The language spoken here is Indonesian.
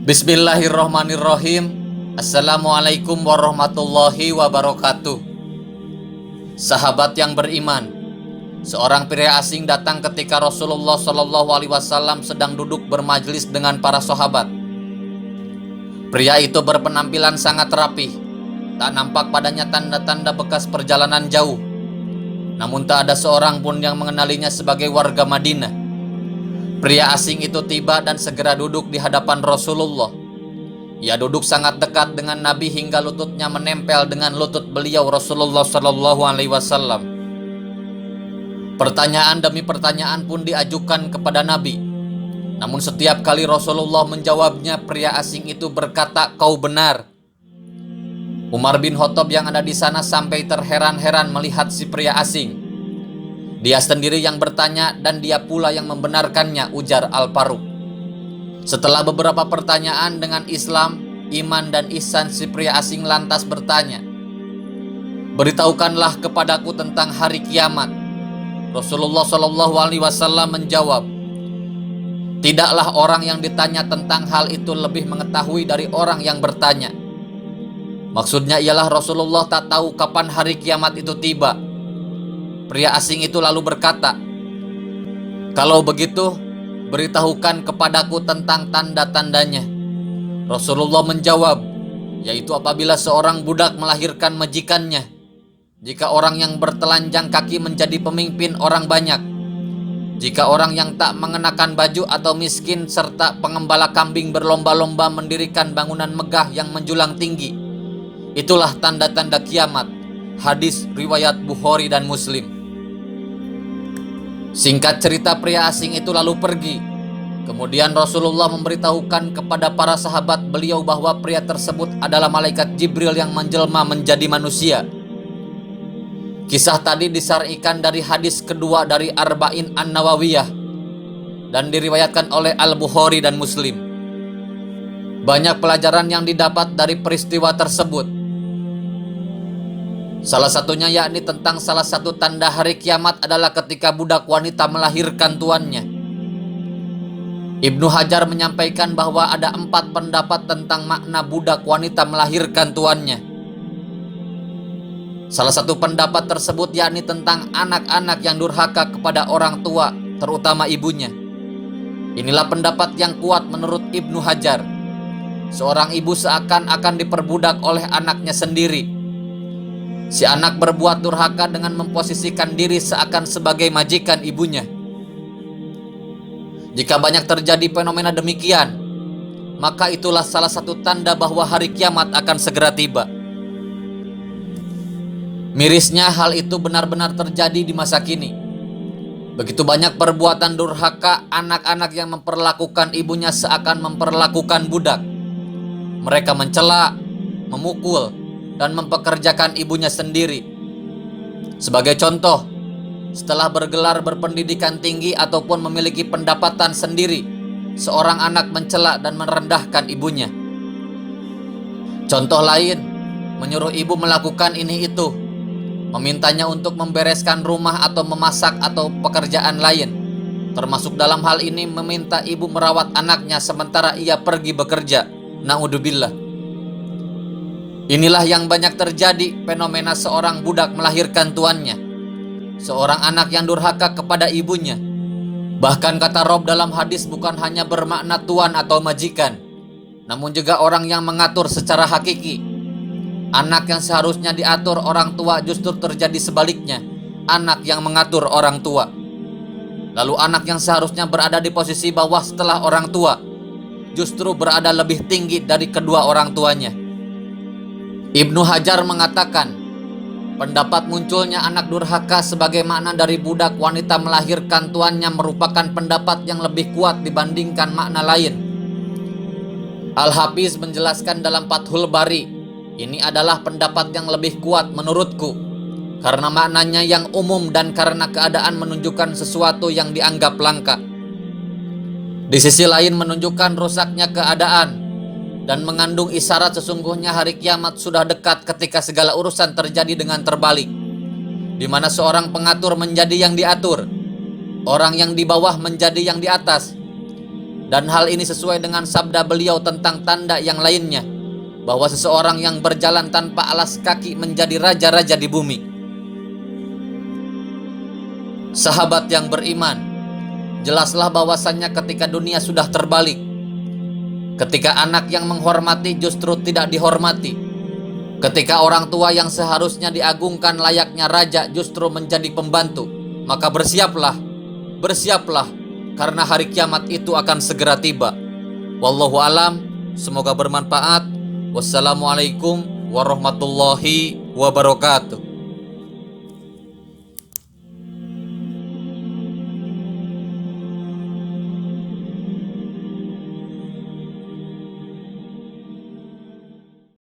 Bismillahirrahmanirrahim. Assalamualaikum warahmatullahi wabarakatuh. Sahabat yang beriman, seorang pria asing datang ketika Rasulullah SAW sedang duduk bermajlis dengan para sahabat. Pria itu berpenampilan sangat rapih, tak nampak padanya tanda-tanda bekas perjalanan jauh. Namun tak ada seorang pun yang mengenalinya sebagai warga Madinah. Pria asing itu tiba dan segera duduk di hadapan Rasulullah. Ia duduk sangat dekat dengan Nabi hingga lututnya menempel dengan lutut beliau Rasulullah SAW. Pertanyaan demi pertanyaan pun diajukan kepada Nabi. Namun setiap kali Rasulullah menjawabnya, pria asing itu berkata, "Kau benar." Umar bin Khattab yang ada di sana sampai terheran-heran melihat si pria asing. Dia sendiri yang bertanya dan dia pula yang membenarkannya, ujar Al-Faruq. Setelah beberapa pertanyaan dengan Islam, iman dan ihsan, si pria asing lantas bertanya, "Beritahukanlah kepadaku tentang hari kiamat." Rasulullah SAW menjawab, "Tidaklah orang yang ditanya tentang hal itu lebih mengetahui dari orang yang bertanya." Maksudnya ialah Rasulullah tak tahu kapan hari kiamat itu tiba. Pria asing itu lalu berkata, "Kalau begitu, beritahukan kepadaku tentang tanda-tandanya." Rasulullah menjawab, yaitu apabila seorang budak melahirkan majikannya, jika orang yang bertelanjang kaki menjadi pemimpin orang banyak, jika orang yang tak mengenakan baju atau miskin serta pengembala kambing berlomba-lomba mendirikan bangunan megah yang menjulang tinggi. Itulah tanda-tanda kiamat. Hadis riwayat Bukhari dan Muslim. Singkat cerita, pria asing itu lalu pergi. Kemudian Rasulullah memberitahukan kepada para sahabat beliau bahwa pria tersebut adalah malaikat Jibril yang menjelma menjadi manusia. Kisah tadi disar'ikan dari hadis kedua dari Arba'in An-Nawawiyah dan diriwayatkan oleh Al-Bukhari dan Muslim. Banyak pelajaran yang didapat dari peristiwa tersebut. Salah satunya yakni tentang salah satu tanda hari kiamat adalah ketika budak wanita melahirkan tuannya. Ibnu Hajar menyampaikan bahwa ada 4 pendapat tentang makna budak wanita melahirkan tuannya. Salah satu pendapat tersebut yakni tentang anak-anak yang durhaka kepada orang tua, terutama ibunya. Inilah pendapat yang kuat menurut Ibnu Hajar. Seorang ibu seakan-akan diperbudak oleh anaknya sendiri. Si anak berbuat durhaka dengan memposisikan diri seakan sebagai majikan ibunya. Jika banyak terjadi fenomena demikian, maka itulah salah satu tanda bahwa hari kiamat akan segera tiba. Mirisnya hal itu benar-benar terjadi di masa kini. Begitu banyak perbuatan durhaka anak-anak yang memperlakukan ibunya seakan memperlakukan budak. Mereka mencela, memukul, dan mempekerjakan ibunya sendiri. Sebagai contoh, setelah bergelar berpendidikan tinggi ataupun memiliki pendapatan sendiri, seorang anak mencela dan merendahkan ibunya. Contoh lain, menyuruh ibu melakukan ini itu, memintanya untuk membereskan rumah atau memasak atau pekerjaan lain, termasuk dalam hal ini meminta ibu merawat anaknya sementara ia pergi bekerja. Na'udzubillah. Inilah yang banyak terjadi, fenomena seorang budak melahirkan tuannya, seorang anak yang durhaka kepada ibunya. Bahkan kata Rob dalam hadis bukan hanya bermakna tuan atau majikan, namun juga orang yang mengatur secara hakiki. Anak yang seharusnya diatur orang tua justru terjadi sebaliknya, anak yang mengatur orang tua. Lalu anak yang seharusnya berada di posisi bawah setelah orang tua, justru berada lebih tinggi dari kedua orang tuanya. Ibnu Hajar mengatakan, pendapat munculnya anak durhaka sebagai makna dari budak wanita melahirkan tuannya merupakan pendapat yang lebih kuat dibandingkan makna lain. Al-Hafiz menjelaskan dalam Fathul Bari, ini adalah pendapat yang lebih kuat menurutku, karena maknanya yang umum dan karena keadaan menunjukkan sesuatu yang dianggap langka. Di sisi lain menunjukkan rusaknya keadaan, dan mengandung isyarat sesungguhnya hari kiamat sudah dekat ketika segala urusan terjadi dengan terbalik, di mana seorang pengatur menjadi yang diatur, orang yang di bawah menjadi yang di atas. Dan hal ini sesuai dengan sabda beliau tentang tanda yang lainnya, bahwa seseorang yang berjalan tanpa alas kaki menjadi raja-raja di bumi. Sahabat yang beriman, jelaslah bahwasannya ketika dunia sudah terbalik, ketika anak yang menghormati justru tidak dihormati, ketika orang tua yang seharusnya diagungkan layaknya raja justru menjadi pembantu, maka bersiaplah, karena hari kiamat itu akan segera tiba. Wallahu alam, semoga bermanfaat. Wassalamualaikum warahmatullahi wabarakatuh.